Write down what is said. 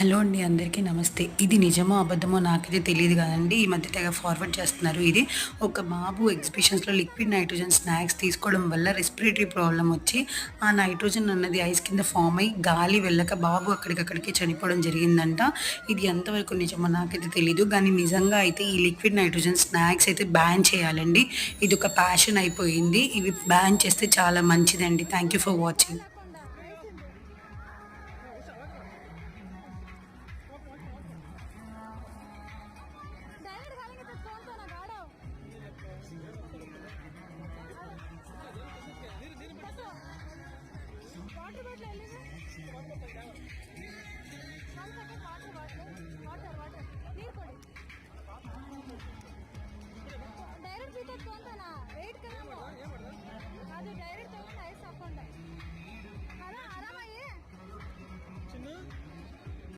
Hello అండి. అందరికీ నమస్తే. ఇది నిజమో, అబద్ధమో నాకైతే తెలీదు గాదండి. ఈ మధ్య తెగ ఫార్వర్డ్ చేస్తున్నారు ఇది. ఒక బాబు ఎగ్జిబిషన్స్‌లో లిక్విడ్ నైట్రోజన్ స్నాక్స్ తీసుకోవడం వల్ల రెస్పిరేటరీ ప్రాబ్లమ్ వచ్చి, ఆ నైట్రోజన్ అన్నది ఐస్ కింద ఫార్మ్ అయ్యి, గాలి వెళ్ళక బాబు అక్కడికక్కడికే చనిపోవడం జరిగిందంట. ఇది ఎంతవరకు నిజమో నాకైతే తెలీదు. కానీ నిజంగా అయితే ఈ లిక్విడ్ నైట్రోజన్ స్నాక్స్ అయితే బ్యాన్ చేయాలండి. ఇదొక ప్యాషన్ అయిపోయింది. ఇవి బ్యాన్ చేస్తే చాలా మంచిదండి. Thank you for watching.